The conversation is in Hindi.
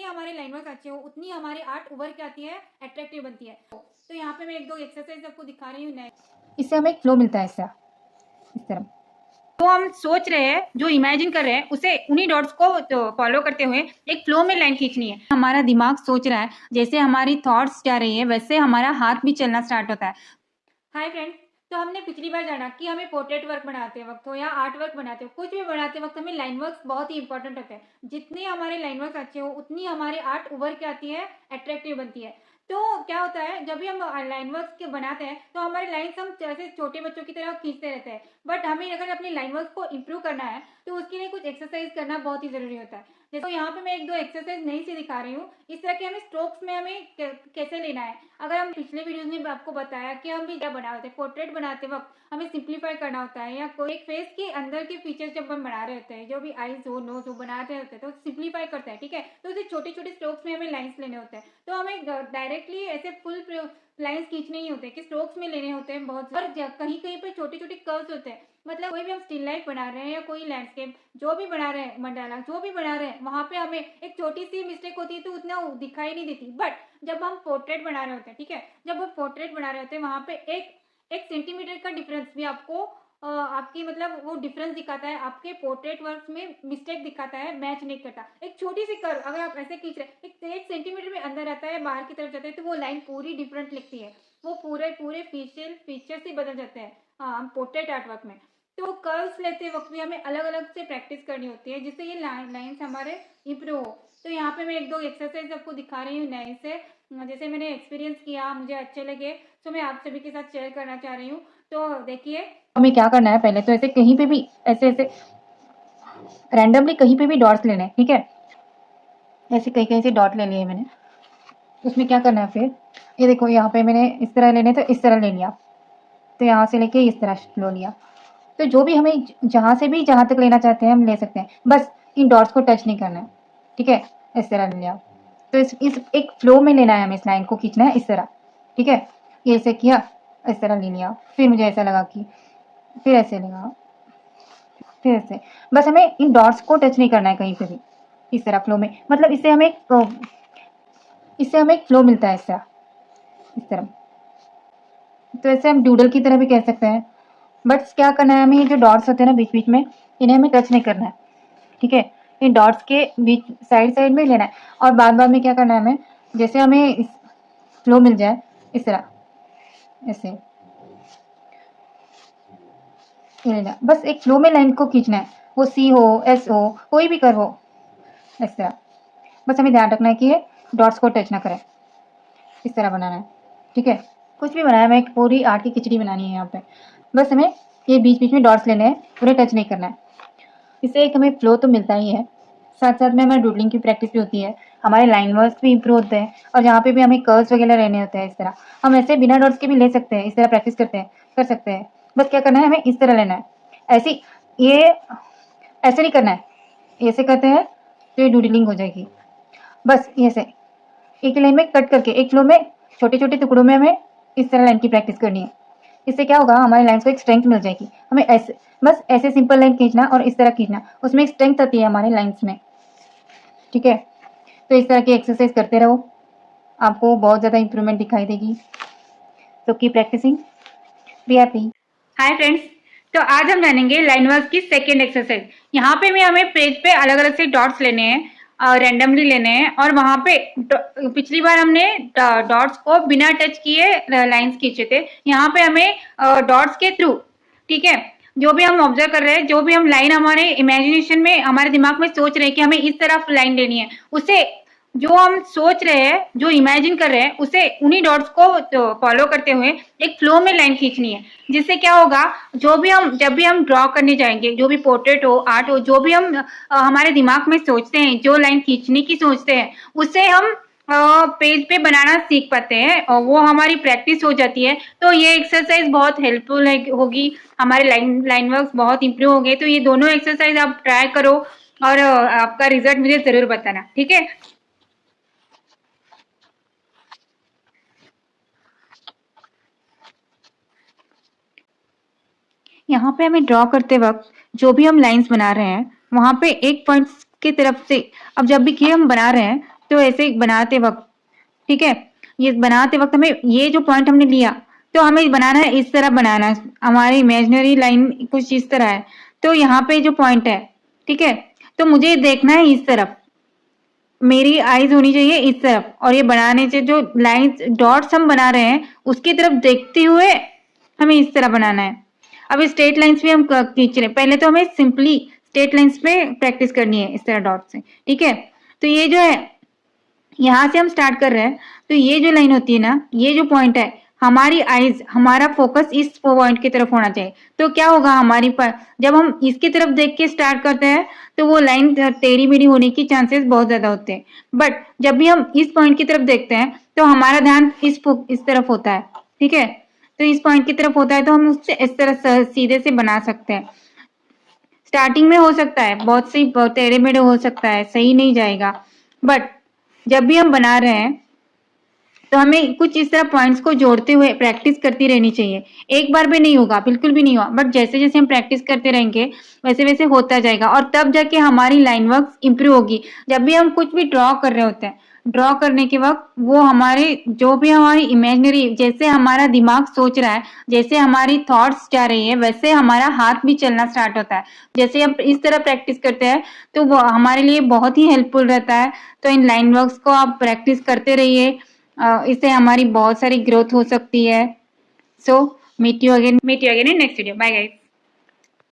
हमारे लाइन वर्क अच्छे हो उतनी हमारी आर्ट उभर के आती है, अट्रैक्टिव बनती है। तो यहाँ पे मैं एक दो एक्सरसाइज आपको दिखा रही हूँ। इससे हमें एक फ्लो मिलता है इस तरह। तो हम सोच रहे हैं, जो इमेजिन कर रहे हैं, उसे उन्हीं डॉट्स को तो फॉलो करते हुए एक फ्लो में लाइन खींचनी है। हमारा दिमाग सोच रहा है, जैसे हमारी थॉट्स जा रही है वैसे हमारा हाथ भी चलना स्टार्ट होता है। हाय फ्रेंड्स, तो हमने पिछली बार जाना कि हमें पोर्ट्रेट वर्क बनाते वक्त हो या आर्ट वर्क बनाते हो, कुछ भी बनाते वक्त हमें लाइन वर्क बहुत ही इंपॉर्टेंट होते हैं। जितने हमारे लाइन वर्क अच्छे हो उतनी हमारी आर्ट उभर के आती है, अट्रैक्टिव बनती है। तो क्या होता है, जब भी हम लाइन वर्क के बनाते हैं तो हमारे लाइन्स हम जैसे छोटे बच्चों की तरह खींचते रहते हैं। बट हमें अगर अपने लाइन वर्क को इम्प्रूव करना है तो उसके लिए कुछ एक्सरसाइज करना बहुत ही जरूरी होता है। जैसे यहाँ पे मैं एक दो एक्सरसाइज नई से दिखा रही हूँ। इस तरह के हमें स्ट्रोक्स में हमें कैसे लेना है। अगर हम पिछले वीडियोस में आपको बताया कि हम भी क्या बना होते हैं, पोर्ट्रेट बनाते वक्त हमें सिंप्लीफाई करना होता है, या कोई एक फेस के अंदर के फीचर्स जब हम बना रहे होते हैं, जो भी आईज हो, नोज हो, बना रहे होते हैं तो सिंप्लीफाई करते हैं, ठीक है। तो उसे छोटे छोटे स्ट्रोक्स में हमें लाइन्स लेने होते हैं। तो हमें डायरेक्टली ऐसे फुल लाइन्स खींचने ही होते हैं कि स्ट्रोक्स में लेने होते हैं बहुत, और कहीं कहीं पे छोटे छोटे कर्व्स होते हैं। मतलब कोई भी हम स्टिल लाइफ बना रहे हैं या कोई लैंडस्केप जो भी बना रहे हैं, मंडाला जो भी बना रहे हैं, वहां पे हमें एक छोटी सी मिस्टेक होती है तो उतना दिखाई नहीं देती। बट जब हम पोर्ट्रेट बना रहे होते हैं, ठीक है, जब हम पोर्ट्रेट बना रहे होते हैं वहां पे एक एक सेंटीमीटर का डिफरेंस भी आपको आपकी मतलब वो डिफरेंस दिखाता है, आपके पोर्ट्रेट वर्क में मिस्टेक दिखाता है, मैच नहीं करता। एक छोटी सी कर्व अगर आप ऐसे खींच रहे हैं, एक सेंटीमीटर में अंदर आता है, बाहर की तरफ जाता है, तो वो लाइन पूरी डिफरेंट लिखती है, वो पूरे पूरे फीचर्स ही बदल जाते हैं। हाँ, पोर्ट्रेट आर्ट वर्क में तो कर्व्स लेते वक्त भी हमें अलग अलग से प्रैक्टिस करनी होती है, जिससे ये लाइन्स हमारे इम्प्रूव हो। तो यहाँ पे मैं एक दो एक्सरसाइज आपको दिखा रही हूँ नए से, जैसे मैंने एक्सपीरियंस किया, मुझे अच्छे लगे, तो मैं आप सभी के साथ शेयर करना चाह रही हूँ। तो देखिए हमें क्या करना है, पहले तो ऐसे कहीं पे भी ऐसे ऐसे रैंडमली कहीं पे भी डॉट्स लेने हैं, ठीक है। ऐसे कहीं कहीं से डॉट ले लिए मैंने। उसमें क्या करना है फिर, ये देखो यहाँ पे मैंने इस तरह लेने तो इस तरह ले लिया, तो यहाँ से लेके इस तरह लो लिया। तो जो भी हमें जहाँ से भी जहाँ तक लेना चाहते हैं हम ले सकते हैं, बस इन डॉट्स को टच नहीं करना है, ठीक है। इस तरह ले लिया, तो इस एक फ्लो में लेना है, हमें इस लाइन को खींचना है इस तरह, ठीक है। ये ऐसे किया, इस तरह ले लिया, फिर मुझे ऐसा लगा कि फिर ऐसे लगा, फिर ऐसे, बस हमें इन डॉट्स को टच नहीं करना है कहीं पे भी, इस तरह फ्लो में। मतलब इससे हमें एक फ्लो मिलता है इस तरह। तो ऐसे हम डूडल की तरह भी कह सकते हैं। बट क्या करना है, हमें ये जो डॉट्स होते हैं ना बीच बीच में, इन्हें हमें टच नहीं करना है, ठीक है। इन डॉट्स के बीच साइड साइड में लेना है, और बाद बाद में क्या करना है हमें, जैसे हमें फ्लो मिल जाए इस तरह, ऐसे ये लेना, बस एक फ्लो में लाइन को खींचना है, वो सी हो, एस हो, कोई भी कर हो, इस तरह। बस हमें ध्यान रखना है कि ये डॉट्स को टच ना करें, इस तरह बनाना है, ठीक है। कुछ भी बनाया, हमें एक पूरी आर्ट की खिचड़ी बनानी है यहाँ पे। बस हमें ये बीच बीच में डॉट्स लेने हैं, उन्हें टच नहीं करना है। इससे एक हमें फ्लो तो मिलता ही है, साथ साथ में हमारी डूडलिंग की प्रैक्टिस भी होती है, हमारे लाइन वर्क्स भी इंप्रूव होते हैं, और जहाँ पे भी हमें कर्व्स वगैरह रहने होते हैं इस तरह, हम ऐसे बिना डॉट्स के भी ले सकते हैं, इस तरह प्रैक्टिस कर सकते हैं। बस क्या करना है, हमें इस तरह लेना है, ऐसे ये ऐसे नहीं करना है, ऐसे करते हैं तो ये डूडलिंग हो जाएगी। बस ऐसे एक लाइन में कट करके एक फ्लो में छोटे छोटे टुकड़ों में हमें इस तरह लाइन की प्रैक्टिस करनी है। इससे क्या होगा, हमारे लाइन्स को एक स्ट्रेंथ मिल जाएगी। हमें ऐसे बस ऐसे सिंपल लाइन खींचना और इस तरह खींचना, उसमें एक स्ट्रेंथ आती है हमारे लाइन्स में, ठीक है। तो इस तरह की एक्सरसाइज करते रहो, आपको बहुत ज़्यादा इंप्रूवमेंट दिखाई देगी। तो keep practising, be happy. Hi friends, तो आज हम जानेंगे लाइन वर्क की सेकेंड एक्सरसाइज। यहाँ पे भी हमें पेज पे अलग अलग से डॉट्स लेने हैं, रैंडमली लेने हैं, और वहां पे पिछली बार हमने डॉट्स को बिना टच किए लाइंस खींचे थे। यहाँ पे हमें डॉट्स के थ्रू, ठीक है, जो भी हम ऑब्जर्व कर रहे हैं, जो भी हम लाइन हमारे इमेजिनेशन में हमारे दिमाग में सोच रहे हैं कि हमें इस तरफ लाइन लेनी है, उसे जो हम सोच रहे हैं, जो इमेजिन कर रहे हैं, उसे उन्हीं डॉट्स को फॉलो करते हुए एक फ्लो में लाइन खींचनी है। जिससे क्या होगा, जब भी हम ड्रॉ करने जाएंगे, जो भी पोर्ट्रेट हो, आर्ट हो, जो भी हम हमारे दिमाग में सोचते हैं, जो लाइन खींचने की सोचते हैं, उससे हम पेज पे बनाना सीख पाते हैं, और वो हमारी प्रैक्टिस हो जाती है। तो ये एक्सरसाइज बहुत हेल्पफुल होगी, हमारे लाइन वर्क बहुत इंप्रूव हो गए। तो ये दोनों एक्सरसाइज आप ट्राई करो, और आपका रिजल्ट मुझे जरूर बताना, ठीक है। यहाँ पे हमें ड्रॉ करते वक्त जो भी हम लाइंस बना रहे हैं, वहां पे एक पॉइंट की तरफ से, अब जब भी हम बना रहे हैं तो ऐसे बनाते वक्त, ठीक है, ये बनाते वक्त हमें ये जो पॉइंट हमने लिया तो हमें बनाना है, इस तरह बनाना है। हमारी इमेजिनरी लाइन कुछ इस तरह है, तो यहाँ पे जो पॉइंट है, ठीक है, तो मुझे देखना है इस तरफ, मेरी आईज होनी चाहिए इस तरफ, और ये बनाने से जो लाइंस डॉट्स हम बना रहे हैं उसकी तरफ देखते हुए हमें इस तरह बनाना है। अब स्ट्रेट लाइंस भी हम खींच रहे हैं, पहले तो हमें सिंपली स्ट्रेट लाइंस पे प्रैक्टिस करनी है इस तरह डॉट से, ठीक है। तो ये जो है यहाँ से हम स्टार्ट कर रहे हैं, तो ये जो लाइन होती है ना, ये जो पॉइंट है, हमारी आईज, हमारा फोकस इस पॉइंट की तरफ होना चाहिए। तो क्या होगा हमारी पर, जब हम इसकी तरफ देख के स्टार्ट करते हैं तो वो लाइन टेढ़ी मेढ़ी होने की चांसेस बहुत ज्यादा होते हैं, बट जब भी हम इस पॉइंट की तरफ देखते हैं तो हमारा ध्यान इस तरफ होता है, ठीक है। तो इस पॉइंट की तरफ होता है तो हम उससे इस तरह सीधे से बना सकते हैं। स्टार्टिंग में हो सकता है बहुत सी टेढ़े मेढ़े हो सकता है, सही नहीं जाएगा, बट जब भी हम बना रहे हैं तो हमें कुछ इस तरह पॉइंट्स को जोड़ते हुए प्रैक्टिस करती रहनी चाहिए। एक बार में नहीं होगा, बिल्कुल भी नहीं होगा, बट जैसे जैसे हम प्रैक्टिस करते रहेंगे वैसे वैसे होता जाएगा, और तब जाके हमारी लाइन वर्क इंप्रूव होगी। जब भी हम कुछ भी ड्रॉ कर रहे होते हैं, ड्रॉ करने के वक्त वो हमारे जो भी हमारी इमेजिनरी, जैसे हमारा दिमाग सोच रहा है, जैसे हमारी थॉट्स जा रही है, वैसे हमारा हाथ भी चलना स्टार्ट होता है। जैसे हम इस तरह प्रैक्टिस करते हैं तो वो हमारे लिए बहुत ही हेल्पफुल रहता है। तो इन लाइन वर्क्स को आप प्रैक्टिस करते रहिए, इससे हमारी बहुत सारी ग्रोथ हो सकती है। So meet you again in next video. Bye guys.